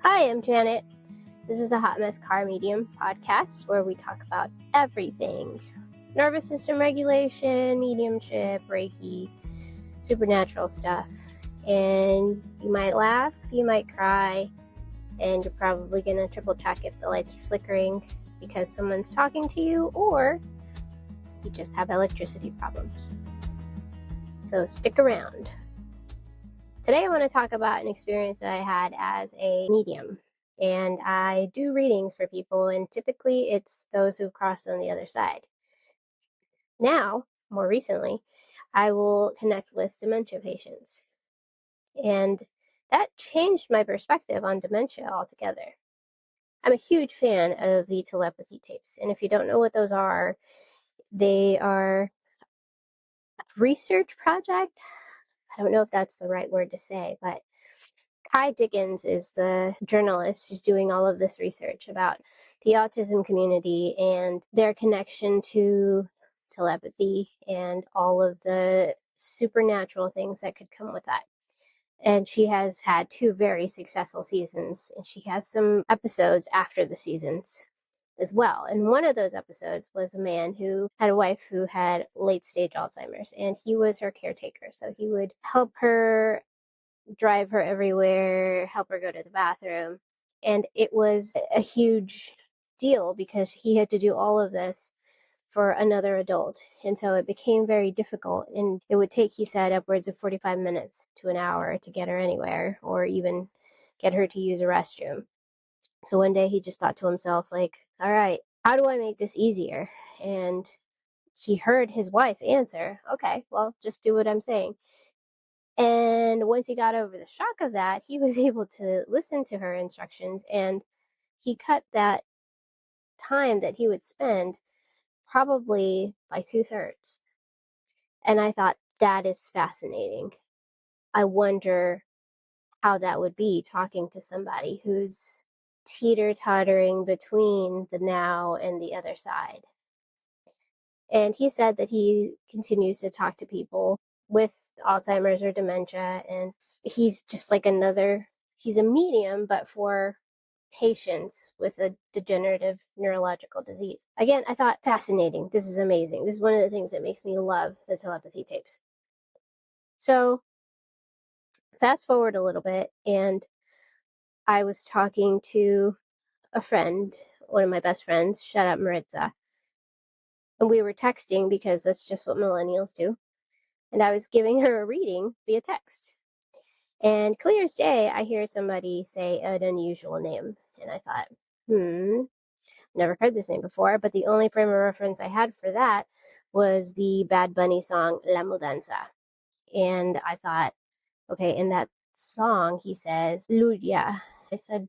Hi, I'm Janet. This is the Hot Mess Car Medium podcast where we talk about everything nervous system regulation, mediumship, Reiki, supernatural stuff. And you might laugh, you might cry, and you're probably going to triple check if the lights are flickering because someone's talking to you, or you just have electricity problems. So stick around. Today I want to talk about an experience that I had as a medium. And I do readings for people, and typically it's those who've crossed on the other side. Now, more recently, I will connect with dementia patients. And that changed my perspective on dementia altogether. I'm a huge fan of the telepathy tapes. And if you don't know what those are, they are a research project. I don't know if that's the right word to say, but Kai Dickens is the journalist who's doing all of this research about the autism community and their connection to telepathy and all of the supernatural things that could come with that. And she has had 2 very successful seasons, and she has some episodes after the seasons as well. And one of those episodes was a man who had a wife who had late stage Alzheimer's, and he was her caretaker. So he would help her, drive her everywhere, help her go to the bathroom. And it was a huge deal because he had to do all of this for another adult. And so it became very difficult. And it would take, he said, upwards of 45 minutes to an hour to get her anywhere or even get her to use a restroom. So one day he just thought to himself, like, all right, how do I make this easier? And he heard his wife answer, okay, well, just do what I'm saying. And once he got over the shock of that, he was able to listen to her instructions, and he cut that time that he would spend probably by 2/3. And I thought, that is fascinating. I wonder how that would be talking to somebody who's teeter-tottering between the now and the other side. And he said that he continues to talk to people with Alzheimer's or dementia, and he's just like he's a medium, but for patients with a degenerative neurological disease. Again, I thought, fascinating. This is amazing. This is one of the things that makes me love the telepathy tapes. So fast forward a little bit, and I was talking to a friend, one of my best friends, shout out Maritza, and we were texting because that's just what millennials do. And I was giving her a reading via text. And clear as day, I hear somebody say an unusual name. And I thought, never heard this name before. But the only frame of reference I had for that was the Bad Bunny song La Mudanza. And I thought, okay, in that song, he says, Ligia. I said,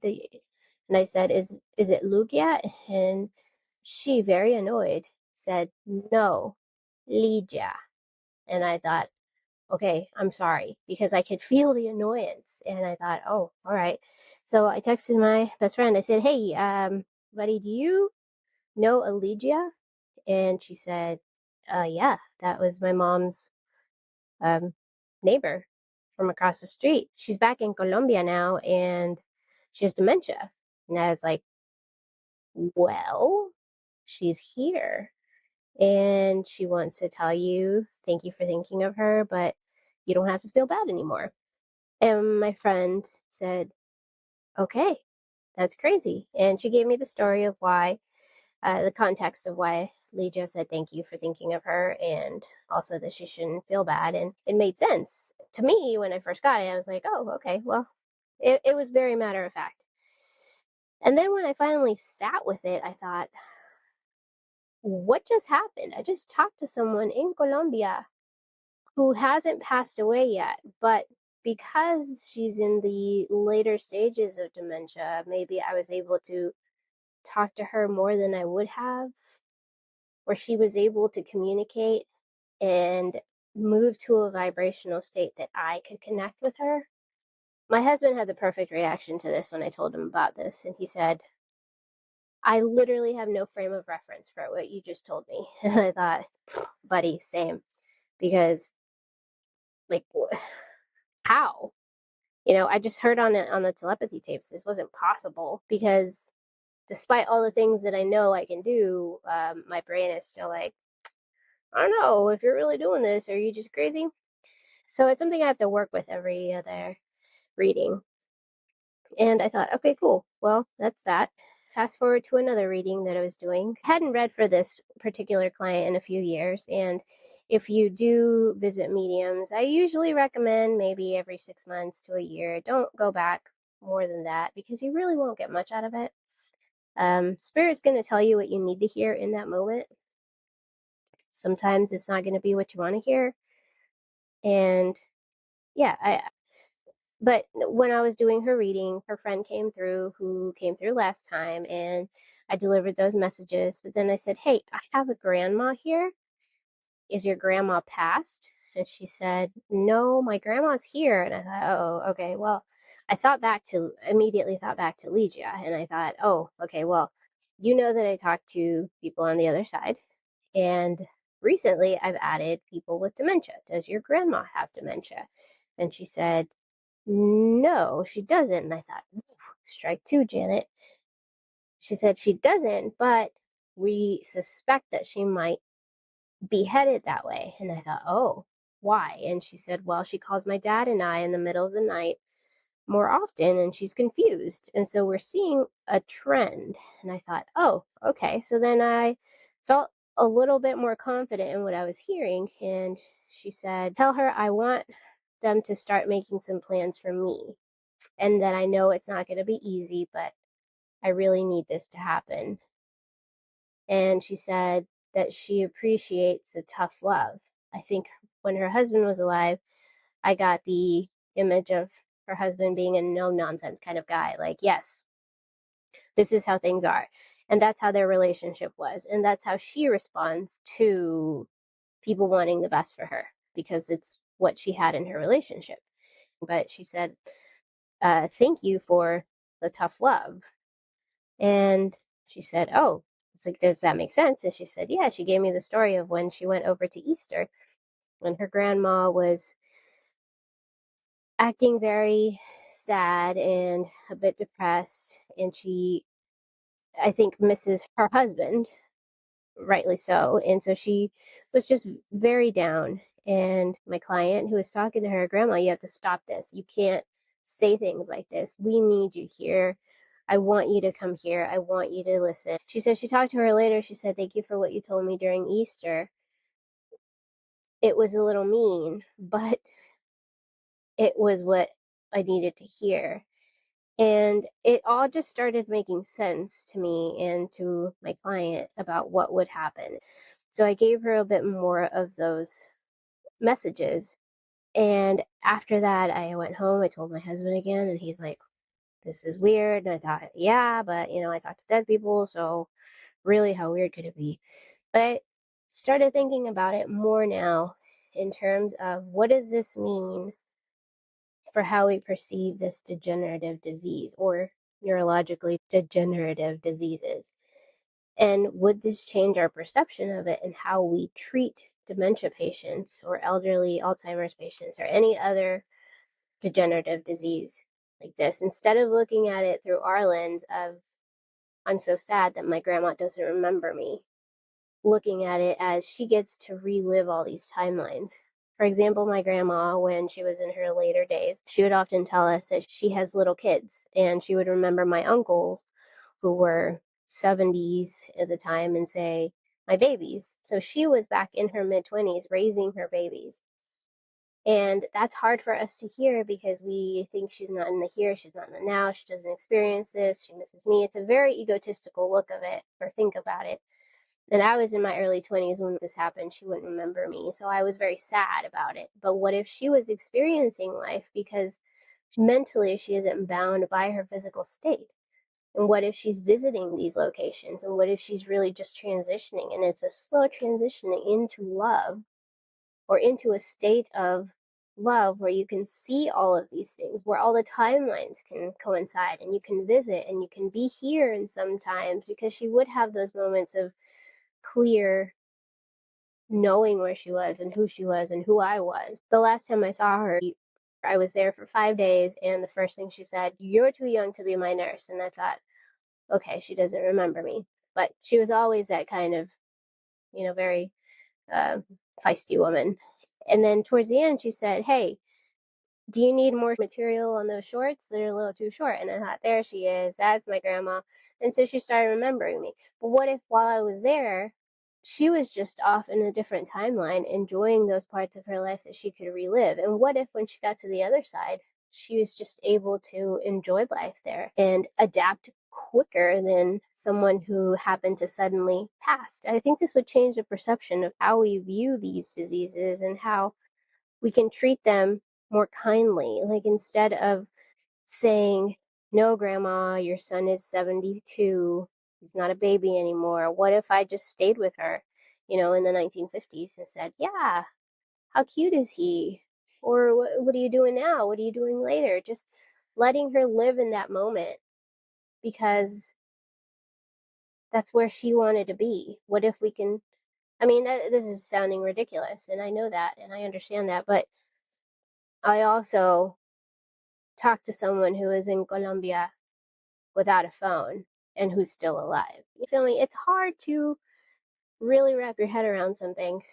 is it Ligia? And she, very annoyed, said, no, Ligia. And I thought, okay, I'm sorry, because I could feel the annoyance. And I thought, oh, all right. So I texted my best friend. I said, hey, buddy, do you know Aligia? And she said, yeah, that was my mom's neighbor from across the street. She's back in Colombia now, and she has dementia. And I was like, well, she's here. And she wants to tell you, thank you for thinking of her, but you don't have to feel bad anymore. And my friend said, okay, that's crazy. And she gave me the story of why, the context of why Ligia said thank you for thinking of her, and also that she shouldn't feel bad. And it made sense to me when I first got it. I was like, oh, okay, well, it was very matter of fact. And then when I finally sat with it, I thought, what just happened? I just talked to someone in Colombia who hasn't passed away yet, but because she's in the later stages of dementia, maybe I was able to talk to her more than I would have, where she was able to communicate and move to a vibrational state that I could connect with her. My husband had the perfect reaction to this when I told him about this, and he said, I literally have no frame of reference for what you just told me. And I thought, buddy, same. Because, like, how? I just heard on the telepathy tapes this wasn't possible because despite all the things that I know I can do, my brain is still like, I don't know if you're really doing this. Are you just crazy? So it's something I have to work with every other reading. And I thought, okay, cool. Well, that's that. Fast forward to another reading that I was doing. I hadn't read for this particular client in a few years. And if you do visit mediums, I usually recommend maybe every 6 months to a year. Don't go back more than that because you really won't get much out of it. Spirit's going to tell you what you need to hear in that moment. Sometimes it's not going to be what you want to hear. And yeah, but when I was doing her reading, her friend came through who came through last time, and I delivered those messages. But then I said, hey, I have a grandma here. Is your grandma passed? And she said, no, my grandma's here. And I thought, oh, okay, well, immediately thought back to Ligia. And I thought, oh, okay, well, that I talk to people on the other side. And recently I've added people with dementia. Does your grandma have dementia? And she said, no, she doesn't. And I thought, strike two, Janet. She said she doesn't, but we suspect that she might be headed that way. And I thought, oh, why? And she said, well, she calls my dad and I in the middle of the night more often and she's confused. And so we're seeing a trend. And I thought, oh, okay. So then I felt a little bit more confident in what I was hearing. And she said, tell her I want them to start making some plans for me. And that I know it's not going to be easy, but I really need this to happen. And she said that she appreciates the tough love. I think when her husband was alive, I got the image of her husband being a no nonsense kind of guy. Like, yes, this is how things are. And that's how their relationship was. And that's how she responds to people wanting the best for her because it's what she had in her relationship. But she said, thank you for the tough love. And she said, oh, it's like, does that make sense? And she said, yeah. She gave me the story of when she went over to Easter when her grandma was acting very sad and a bit depressed. And she, I think, misses her husband, rightly so. And so she was just very down. And my client who was talking to her, grandma, you have to stop this. You can't say things like this. We need you here. I want you to come here. I want you to listen. She said she talked to her later. She said, thank you for what you told me during Easter. It was a little mean, but it was what I needed to hear. And it all just started making sense to me and to my client about what would happen. So I gave her a bit more of those messages. And after that, I went home. I told my husband again, and he's like, this is weird. And I thought, yeah, but I talk to dead people. So really, how weird could it be? But I started thinking about it more now in terms of what does this mean for how we perceive this degenerative disease or neurologically degenerative diseases. And would this change our perception of it and how we treat dementia patients or elderly Alzheimer's patients or any other degenerative disease like this? Instead of looking at it through our lens of, I'm so sad that my grandma doesn't remember me, looking at it as she gets to relive all these timelines. For example, my grandma, when she was in her later days, she would often tell us that she has little kids, and she would remember my uncles who were 70s at the time and say, my babies. So she was back in her mid 20s raising her babies. And that's hard for us to hear because we think she's not in the here, she's not in the now, she doesn't experience this, she misses me. It's a very egotistical look of it or think about it. And I was in my early 20s when this happened. She wouldn't remember me. So I was very sad about it. But what if she was experiencing life because mentally she isn't bound by her physical state? And what if she's visiting these locations? And what if she's really just transitioning and it's a slow transitioning into love or into a state of love where you can see all of these things, where all the timelines can coincide and you can visit and you can be here and sometimes because she would have those moments of clear knowing where she was and who I was. The last time I saw her, I was there for 5 days, and the first thing she said, "You're too young to be my nurse." And I thought, okay, she doesn't remember me. But she was always that kind of, very uh, feisty woman. And then towards the end, she said, "Hey, do you need more material on those shorts? They're a little too short." And I thought, there she is. That's my grandma. And so she started remembering me. But what if while I was there, she was just off in a different timeline, enjoying those parts of her life that she could relive? And what if when she got to the other side, she was just able to enjoy life there and adapt quicker than someone who happened to suddenly pass? I think this would change the perception of how we view these diseases and how we can treat them more kindly. Like, instead of saying, "No, grandma, your son is 72. He's not a baby anymore." What if I just stayed with her, in the 1950s and said, "Yeah, how cute is he?" Or, what are you doing now? What are you doing later? Just letting her live in that moment, because that's where she wanted to be. What if we can? I mean, this is sounding ridiculous, and I know that, and I understand that, but I also talked to someone who is in Colombia without a phone and who's still alive. You feel me? It's hard to really wrap your head around something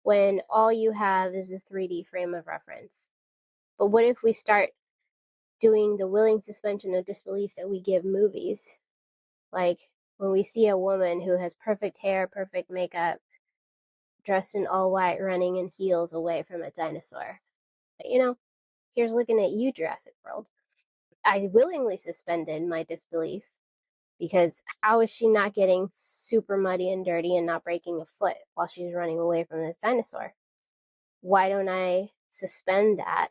when all you have is a 3D frame of reference. But what if we start doing the willing suspension of disbelief that we give movies? Like, when we see a woman who has perfect hair, perfect makeup, dressed in all white, running in heels away from a dinosaur. But, here's looking at you, Jurassic World. I willingly suspended my disbelief, because how is she not getting super muddy and dirty and not breaking a foot while she's running away from this dinosaur? Why don't I suspend that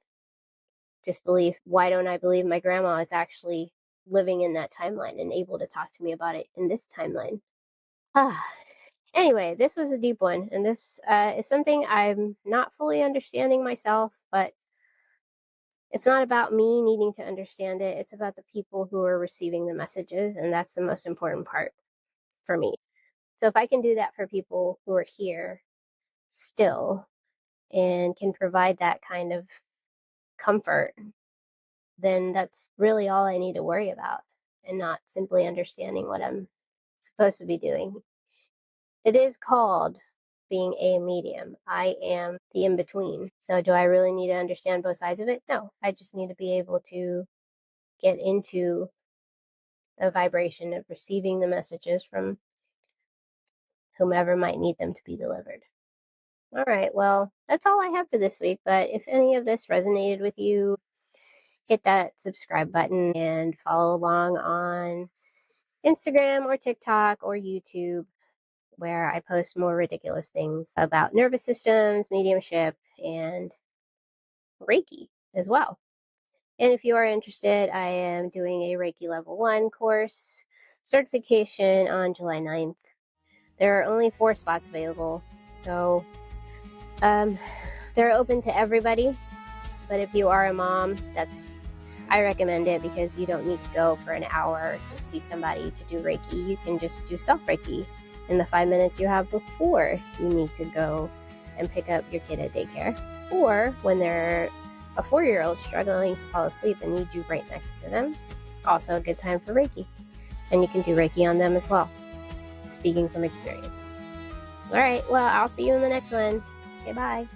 disbelief? Why don't I believe my grandma is actually living in that timeline and able to talk to me about it in this timeline? Anyway, this was a deep one, and this is something I'm not fully understanding myself, but it's not about me needing to understand it. It's about the people who are receiving the messages, and that's the most important part for me. So if I can do that for people who are here still and can provide that kind of comfort, then that's really all I need to worry about, and not simply understanding what I'm supposed to be doing. It is called being a medium. I am the in between. So do I really need to understand both sides of it? No, I just need to be able to get into the vibration of receiving the messages from whomever might need them to be delivered. All right, well, that's all I have for this week. But if any of this resonated with you, hit that subscribe button and follow along on Instagram or TikTok or YouTube, where I post more ridiculous things about nervous systems, mediumship, and Reiki as well. And if you are interested, I am doing a Reiki Level 1 course certification on July 9th. There are only 4 spots available, so they're open to everybody. But if you are a mom, I recommend it, because you don't need to go for an hour to see somebody to do Reiki. You can just do self-Reiki in the 5 minutes you have before you need to go and pick up your kid at daycare, or when they're a 4-year-old struggling to fall asleep and need you right next to them. Also a good time for Reiki. And you can do Reiki on them as well, speaking from experience. All right, well, I'll see you in the next one. Okay, bye.